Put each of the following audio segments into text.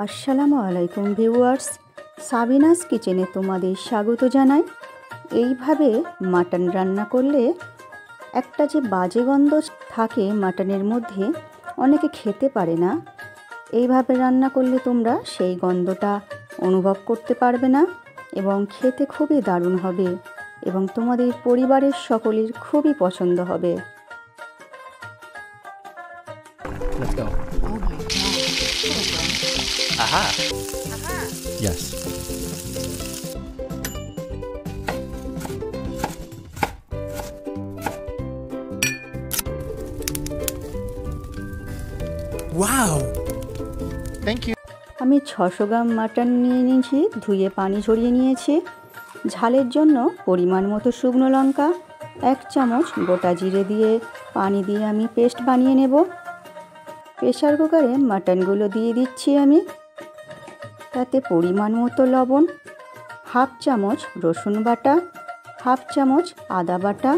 আসসালামু আলাইকুম viewers, Sabinus কিচেনে তোমাদের স্বাগত জানাই। এইভাবে মাটন রান্না করলে একটা যে বাজে গন্ধ থাকে মাটনের মধ্যে, অনেকে খেতে পারে না। এইভাবে রান্না করলে তোমরা সেই গন্ধটা অনুভব করতে পারবে না এবং খেতে খুবই দারুণ হবে এবং তোমাদের পরিবারের সকলের খুবই পছন্দ হবে। Let's go. Oh my God. Aha. Yes. Wow. Thank you. আমি 600 গ্রাম মাটন নিয়ে নিয়েছি, ধুয়ে পানি ঝরিয়ে নিয়েছি। ঝালের জন্য পরিমাণ মতো শুকনো লঙ্কা, 1 চামচ গোটা জিরে দিয়ে পানি দিয়ে আমি পেস্ট বানিয়ে নেব। প্রেসার কুকারে মাটনগুলো দিয়ে দিচ্ছি আমি। তাতে পরিমাণ মতো লবণ, 1/2 চামচ রসুন বাটা, 1/2 চামচ আদা বাটা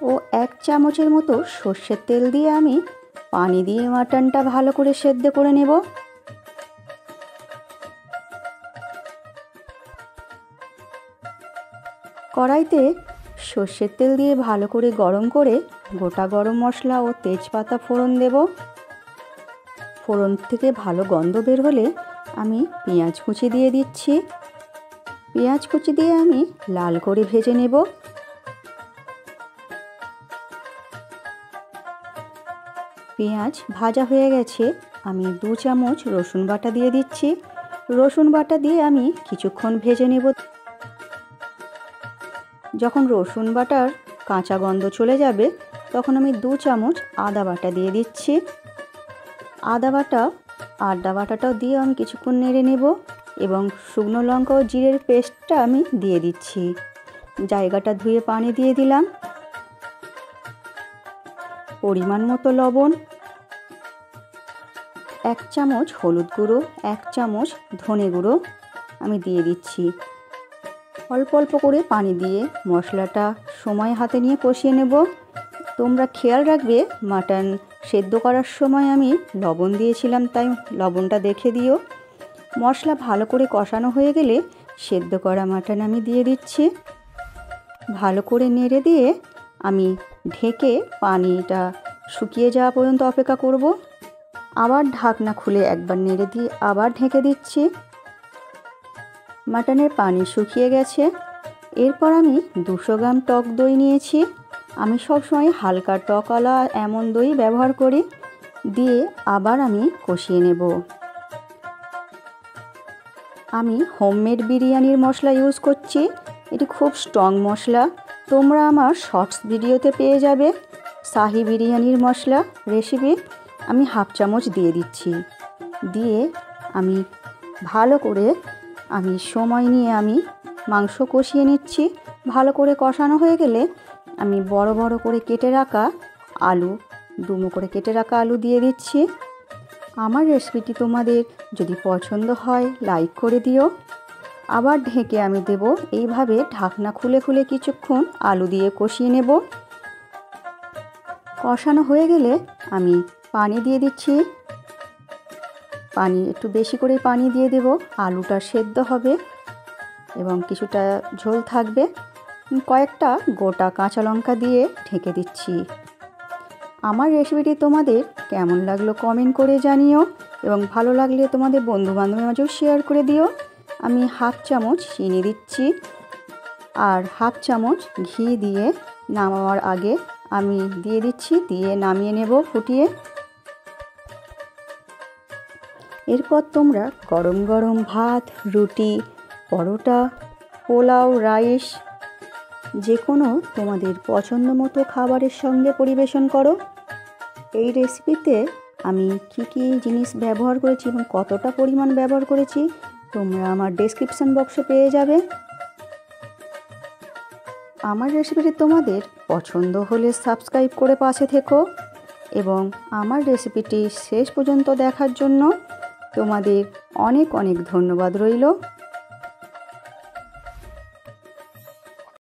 ও 1 চামচের মতো সর্ষের তেল দিয়ে আমি পানি দিয়ে মাটনটা ভালো করে সেদ্ধ করে নেব। কড়াইতে সর্ষের তেল দিয়ে ভালো করে গরম করে গোটা গরম মশলা ও তেজপাতা ফোড়ন দেব। ফোড়ন থেকে ভালো গন্ধ বের হলে আমি পেঁয়াজ কুচি দিয়ে দিচ্ছি। পেঁয়াজ কুচি দিয়ে আমি লাল করে ভেজে নেব। পেঁয়াজ ভাজা হয়ে গেছে, আমি 2 চামচ রসুন বাটা দিয়ে দিচ্ছি। রসুন বাটা দিয়ে আমি কিছুক্ষণ ভেজে নেব। যখন রসুন বাটার কাঁচা গন্ধ চলে যাবে তখন আমি 2 চামচ আদা বাটা দিয়ে দিচ্ছি। আদা বাটাটাও দিয়ে আমি কিছুক্ষণ নেড়ে নেব এবং শুকনো লঙ্কা ও জিরের পেস্টটা আমি দিয়ে দিচ্ছি। জায়গাটা ধুয়ে পানি দিয়ে দিলাম। পরিমাণ মতো লবণ, 1 চামচ হলুদ গুঁড়ো, 1 চামচ ধনে গুঁড়ো আমি দিয়ে দিচ্ছি। অল্প অল্প করে পানি দিয়ে মশলাটা সময় হাতে নিয়ে কষিয়ে নেব। তোমরা খেয়াল রাখবে মাটন সেদ্ধ করার সময় আমি লবণ দিয়েছিলাম, তাই লবণটা দেখে দিও। মশলা ভালো করে কষানো হয়ে গেলে সেদ্ধ করা মাটন আমি দিয়ে দিচ্ছি। ভালো করে নেড়ে দিয়ে আমি ঢেকে পানিটা শুকিয়ে যাওয়া পর্যন্ত অপেক্ষা করব। আবার ঢাকনা খুলে একবার নেড়ে দিয়ে আবার ঢেকে দিচ্ছি। মাটনের পানি শুকিয়ে গেছে। এরপর আমি 200 গ্রাম টক দই নিয়েছি। আমি সবসময় হালকা টকওয়ালা এমন দই ব্যবহার করি। দিয়ে আবার আমি কষিয়ে নেব। আমি হোমমেড বিরিয়ানির মশলা ইউজ করছি। এটি খুব স্ট্রং মশলা। তোমরা আমার শর্টস ভিডিওতে পেয়ে যাবে। শাহি বিরিয়ানির মশলা রেসিপি আমি 1/2 চামচ দিয়ে দিচ্ছি। দিয়ে আমি ভালো করে সময় নিয়ে আমি মাংস কষিয়ে নিচ্ছি। ভালো করে কষানো হয়ে গেলে আমি বড় বড় করে কেটে রাখা আলু, ডুমো করে কেটে রাখা আলু দিয়ে দিচ্ছি। আমার রেসিপিটি তোমাদের যদি পছন্দ হয় লাইক করে দিও। আবার ঢেকে আমি দেব। এইভাবে ঢাকনা খুলে খুলে কিছুক্ষণ আলু দিয়ে কষিয়ে নেব। কষানো হয়ে গেলে আমি পানি দিয়ে দিচ্ছি। পানি একটু বেশি করে পানি দিয়ে দেব, আলুটা সেদ্ধ হবে এবং কিছুটা ঝোল থাকবে। কয়েকটা গোটা কাঁচা লঙ্কা দিয়ে ঢেকে দিচ্ছি। আমার রেসিপিটি তোমাদের কেমন লাগলো কমেন্ট করে জানিও এবং ভালো লাগলে তোমাদের বন্ধুবান্ধবের মাঝেও শেয়ার করে দিও। আমি 1/2 চামচ চিনি দিচ্ছি আর 1/2 চামচ ঘি দিয়ে নামাবার আগে আমি দিয়ে দিচ্ছি, দিয়ে নামিয়ে নেব ফুটিয়ে। এরপর তোমরা গরম গরম ভাত, রুটি, পরোটা, পোলাও, রাইস যে কোনো তোমাদের পছন্দ মতো খাবারের সঙ্গে পরিবেশন করো। এই রেসিপিতে আমি কী জিনিস ব্যবহার করেছি এবং কতটা পরিমাণ ব্যবহার করেছি তোমরা আমার ডেসক্রিপশন বক্সে পেয়ে যাবে। আমার রেসিপিটি তোমাদের পছন্দ হলে সাবস্ক্রাইব করে পাশে থেকো এবং আমার রেসিপিটি শেষ পর্যন্ত দেখার জন্য তোমাদের অনেক অনেক ধন্যবাদ রইল।